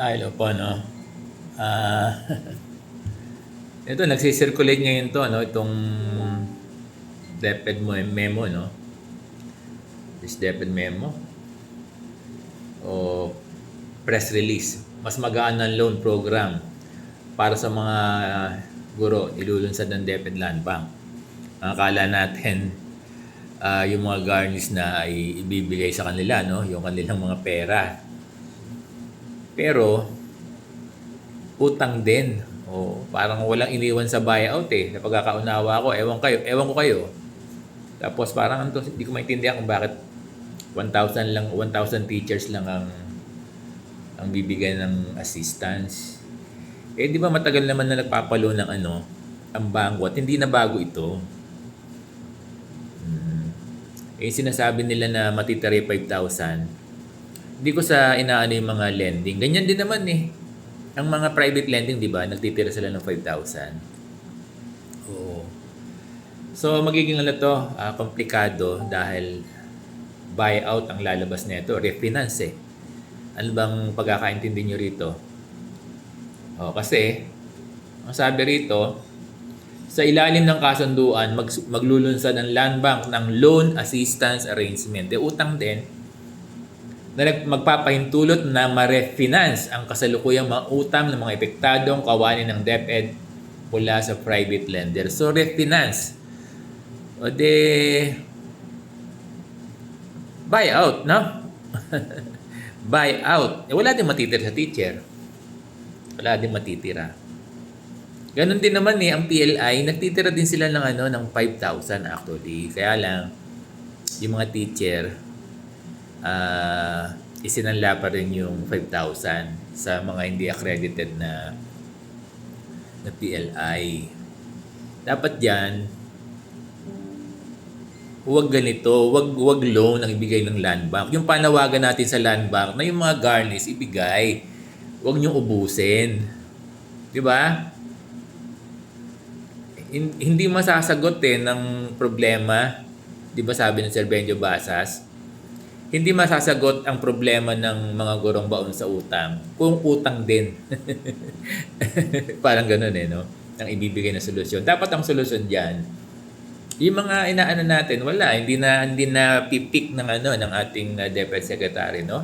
Hello po, no? Ah, ito, nagsisirculate ngayon to, no? Itong DepEd memo, no? This DepEd memo o press release. Mas magaan ng loan program para sa mga guro ilulunsad ng DepEd Land Bank. Akala natin yung mga garnish na ay ibibigay sa kanila, no? Yung kanilang mga pera. Pero, utang din. O, parang walang iniwan sa buyout eh. Sa pagkakaunawa ko, ewan ko kayo. Tapos parang hindi ko maintindihan kung bakit 1,000 teachers lang ang bibigyan ng assistance. Eh di ba matagal naman na nagpapalo ng ang bangko at hindi na bago ito. Eh sinasabi nila na matitira 5,000. Hindi ko sa inaano yung mga lending. Ganyan din naman eh. Ang mga private lending, di ba, nagtitira sila ng 5,000. Oo. So, magiging komplikado dahil buyout ang lalabas nito, refinance eh. Ano bang pagkakaintindi nyo rito? Kasi, ang sabi rito, sa ilalim ng kasunduan, maglulunsad ang Land Bank ng Loan Assistance Arrangement. Utang din, na magpapahintulot na ma-refinance ang kasalukuyang mga utang ng mga epektadong kawani ng DepEd mula sa private lender. So, refinance. O de, buyout, no? Buyout. Wala din matitira sa teacher. Wala din matitira. Ganon din naman ang PLI, nagtitira din sila ng 5,000 actually. Kaya lang, yung mga teacher, isinanla pa rin yung 5,000 sa mga hindi accredited na PLI. Dapat diyan huwag ganito, huwag loan ang ibigay ng Land Bank. Yung panawagan natin sa Land Bank na yung mga garnish ibigay. Huwag niyong ubusin. 'Di ba? Hindi masasagot ng problema. 'Di ba sabi ng Sir Benjo Basas? Hindi masasagot ang problema ng mga gurong baon sa utang kung utang din. Parang ganoon no? Ang ibibigay na solusyon. Dapat ang solusyon diyan, yung mga inaano natin, wala, hindi na pipick ng ng ating DepEd Secretary, no?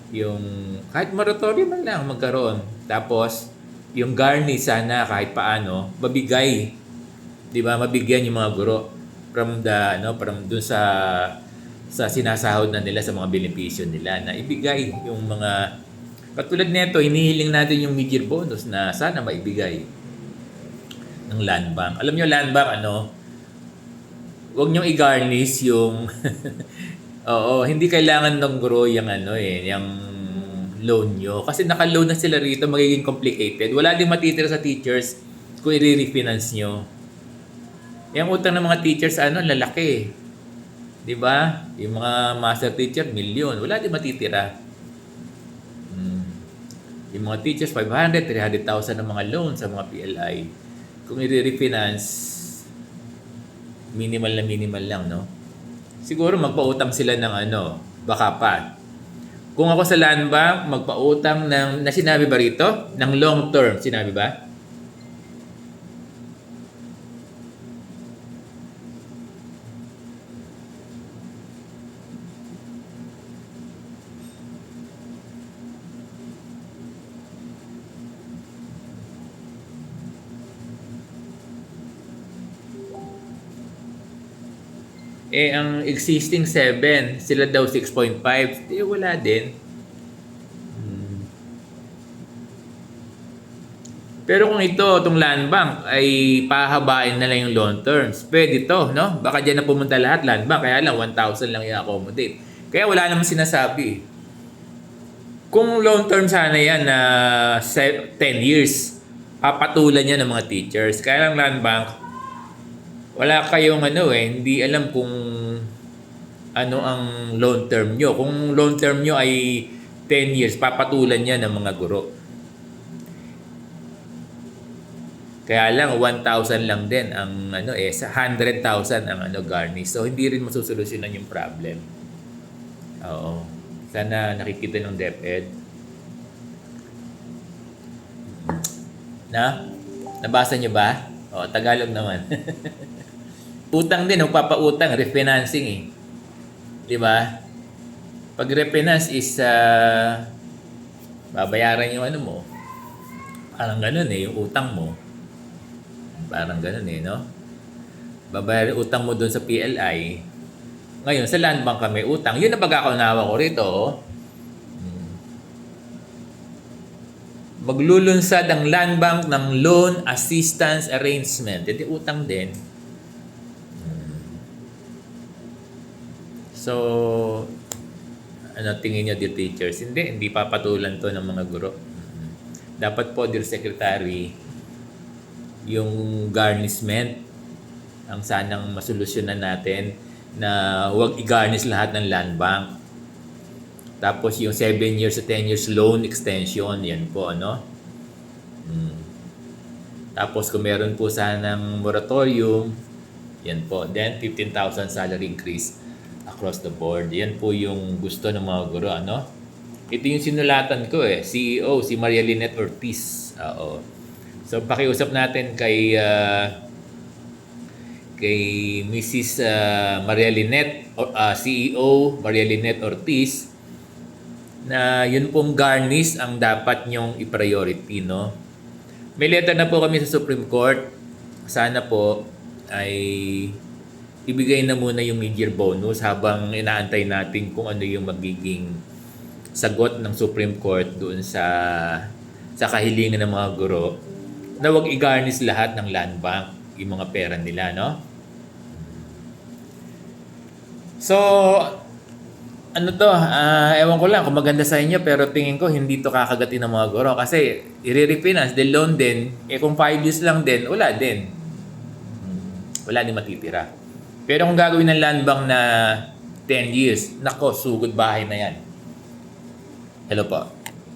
Yung kahit moratorium man lang magkaroon. Tapos yung garnish sana kahit paano mabigay. 'Di ba? Mabigyan yung mga guro from dun sa sinasahod na nila sa mga benepisyo nila na ibigay yung mga katulad nito, hinihiling natin yung mid-year bonus na sana maibigay ng Land Bank. Alam niyo Land Bank huwag niyong i-garnish yung oo, hindi kailangan ng guro yung yung loan nyo. Kasi naka-loan na sila rito, magiging complicated. Wala din matitira sa teachers kung i-refinance nyo. Yung utang ng mga teachers, lalaki. 'Di ba? Yung mga master teacher, milyon. Wala din matitira. Yung mga teachers, 500, 300,000 ng mga loan sa mga PLI. Kung i-refinance, minimal lang, no? Siguro magpautang sila ng baka pa. Kung ako sa Land Bank, magpautang na sinabi ba rito? Ng long term, sinabi ba? Ang existing 7, sila daw 6.5. Wala din. Pero kung itong Land Bank ay pahabain na lang yung long terms, pwede to, no? Baka dyan na pumunta lahat Land Bank, kaya lang 1,000 lang i-accommodate. Kaya wala namang sinasabi. Kung long term sana yan na 10 years, papatulan yan ng mga teachers. Kaya lang Land Bank, wala kayong hindi alam kung ano ang long term nyo. Kung long term nyo ay 10 years, papatulan yan ng mga guro. Kaya lang 1,000 lang din ang 100,000 ang garnish. So hindi rin masusolusyonan yung problem. Oo. Sana nakikita ng DepEd Na? Nabasa niyo ba? O, Tagalog naman. Utang din, magpapautang, refinancing eh. Di ba? Pag refinance is babayaran yung ano mo. Parang ganun eh, yung utang mo. Parang ganun eh, no? Babayaran utang mo doon sa PLI. Ngayon, sa land bank kami utang. Yun ang pagkakaunawa ko rito. Maglulunsad ang land bank ng loan assistance arrangement. Hindi utang din. So, ano tingin nyo, dear teachers? Hindi papatulan to ng mga guro. Dapat po, dear secretary, yung garnishment ang sanang masolusyonan natin na huwag i-garnish lahat ng land bank. Tapos yung 7 years to 10 years loan extension, yan po, ano? Tapos kung meron po sanang moratorium, yan po. Then 15,000 salary increase across the board. Yan po yung gusto ng mga guro, ano? Ito yung sinulatan ko eh. CEO, si Maria Lynette Ortiz. Oo. So pakiusap natin kay Mrs. Maria Lynette, CEO Maria Lynette Ortiz, na yun pong garnish ang dapat nyong i-priority, no? May letter na po kami sa Supreme Court. Sana po ay ibigay na muna yung mid-year bonus habang inaantay natin kung ano yung magiging sagot ng Supreme Court doon sa kahilingan ng mga guro na wag i-garnish lahat ng land bank yung mga pera nila, no? So, ano to, ewan ko lang kung maganda sa inyo pero tingin ko hindi to kakagatin ng mga guro kasi i-refinance, the loan din, kung 5 years lang din, wala din. Wala din matitira. Pero kung gagawin ng land bank na 10 years, nako, sugod bahay na yan. Hello po.